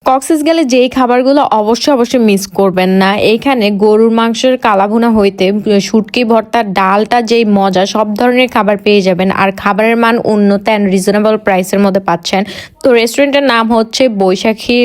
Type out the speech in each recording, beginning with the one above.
কক্সেস গেলে যেই খাবারগুলো অবশ্যই মিস করবেন না, এইখানে গরুর মাংসের কালাভুনা হইতে শুটকি ভর্তা, ডালটা যেই মজা, সব ধরনের খাবার পেয়ে যাবেন। আর খাবারের মান উন্নত অ্যান্ড রিজনেবল প্রাইসের মধ্যে পাচ্ছেন। তো রেস্টুরেন্টের নাম হচ্ছে বৈশাখী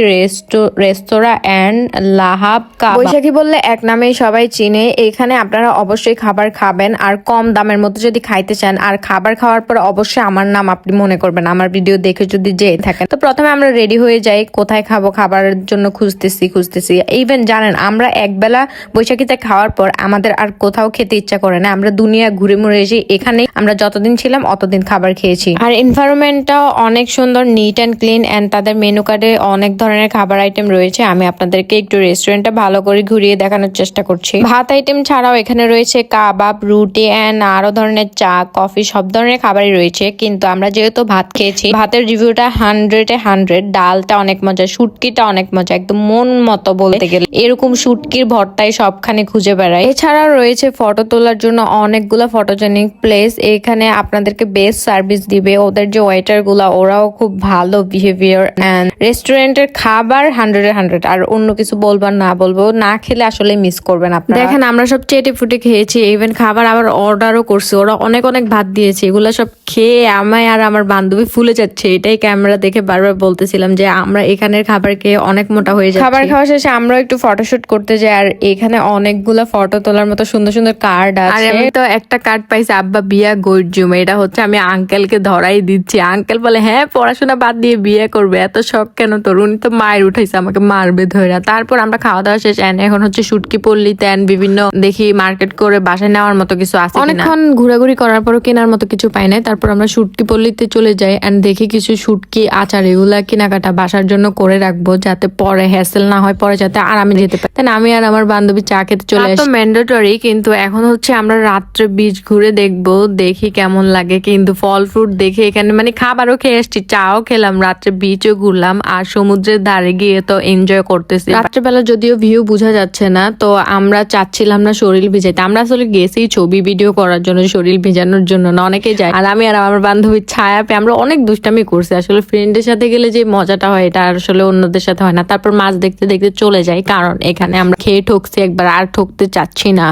রেস্তোরাঁ অ্যান্ড লাহাব কাবাব। বৈশাখী বললে এক নামেই সবাই চিনে। এখানে আপনারা অবশ্যই খাবার খাবেন আর কম দামের মধ্যে যদি খাইতে চান, আর খাবার খাওয়ার পর অবশ্যই আমার নাম আপনি মনে করবেন আমার ভিডিও দেখে যদি যেয়ে থাকেন। তো প্রথমে আমরা রেডি হয়ে যাই, কোথায় খাবো খাবারের জন্য খুঁজতেছি। ইভেন জানেন আমরা একবেলা বৈশাখীতে খাওয়ার পর আমাদের আর কোথাও খেতে ইচ্ছা করে না। আমরা দুনিয়া ঘুরে মুড়ে এসে এখানে আমরা যতদিন ছিলাম অতদিন খাবার খেয়েছি। আর এনভায়রনমেন্টটাও অনেক সুন্দর, নিট অ্যান্ড ক্লিন, অ্যান্ড তাদের মেনু কার্ডে অনেক ধরনের খাবার আইটেম রয়েছে। আমি আপনাদেরকে একটু রেস্টুরেন্টটা ভালো করে ঘুরিয়ে দেখানোর চেষ্টা করছি। ভাত আইটেম ছাড়াও এখানে রয়েছে কাবাব, রুটি অ্যান্ড আরো ধরনের চা, কফি, সব ধরনের খাবারই রয়েছে। কিন্তু আমরা যেহেতু ভাত খেয়েছি, ভাতের রিভিউটা 100-এ 100। ডালটা অনেক মজা, শুটকিটা অনেক মজা, একদম মন মতো বলতে গেলে। এরকম শুটকির ভর্তাই সবখানে খুঁজে বেড়ায়। এছাড়াও রয়েছে ফটো তোলার জন্য অনেকগুলো ফটোজেনিক প্লেস। এখানে আপনাদেরকে বেস্ট সার্ভিস দিবে। ওদের যে ওয়েটার গুলা, ওরাও খুব ভালো বিহেভিয়ার। এন্ড রেস্টুরেন্টের খাবার 100-এ 100। আর অন্য কিছু বলবার না বলবো, না খেলে আসলে মিস করবেন আপনারা। দেখেন আমরা সব চেটে ফুটে খেয়েছি, ইভেন খাবার আবার অর্ডারও করছি। ওরা অনেক ভাত দিয়েছে। এগুলো সব খেয়ে আমায় আর আমার বান্ধবী ফুলে যাচ্ছে। এটাই ক্যামেরা দেখে বারবার বলতেছিলাম যে আমরা এখানের খাবার খেয়ে অনেক মোটা হয়ে যাচ্ছি। খাবার খাওয়া শেষে আমরাও একটু ফটোশুট করতে যাই। আর এখানে অনেকগুলা ফটো তোলার মতো সুন্দর কার্ড আছে। আর আমি তো একটা কার্ড পাইছি, আব্বা বিয়া গর্জুম। এটা হচ্ছে আমি আঙ্কেলকে ধরাই দিচ্ছি। আঙ্কেল বলে হ্যাঁ পড়াশোনা বাদ দিয়ে বিয়ে করবে, এত শখ কেন তোর? উনি তো মায়ের উঠাইছে, আমাকে মারবে ধরা। তারপর আমরা খাওয়া দাওয়া শেষ, এখন হচ্ছে শুটকি পল্লীতে বিভিন্ন দেখি মার্কেট করে বাসায় নেওয়ার মতো কিছু আছে। অনেকক্ষণ ঘোরাঘুরি করার পরও কেনার মতো কিছু পাই নাই। তারপর আমরা শুটকি পল্লীতে চলে যাই এন্ড দেখি কিছু শুটকি আচার, এগুলা কেনাকাটা বাসার জন্য করে রাখবো, যাতে পরে হ্যাসেল না হয়, পরে যাতে আরামে যেতে পারি। তাই আমি আর আমার বান্ধবী চা খেতে চলে আসি। ম্যান্ডেটরি, কিন্তু এখন হচ্ছে আমরা রাত্রে বিচ ঘুরে দেখবো, দেখি কেমন লাগে। কিন্তু ফল ফ্রুট দেখে এখানে মানে খাবারও খেয়ে আসছি, চাও খেলাম, রাত্রে বিচও ঘুরলাম, আর সমুদ্রের ধারে গিয়ে তো এনজয় করতেছি। রাত্রেবেলা যদিও ভিউ বোঝা যাচ্ছে না, তো আমরা চাচ্ছিলাম না শরীর ভিজাইতে। আমরা আসলে গেছি ছবি ভিডিও করার জন্য, শরীর ভিজানোর জন্য না। অনেকে যায়, আর আমি আর আমার বান্ধবীর ছায়া পেয়ে আমরা অনেক দুষ্টামি করছি। আসলে ফ্রেন্ডের সাথে গেলে যে মজাটা হয়, এটা আসলে অন্যদের সাথে হয় না। তারপর মাছ দেখতে দেখতে চলে যাই, কারণ এখানে আমরা খেয়ে ঠকছি একবার, আর ঠকতে চাচ্ছি না।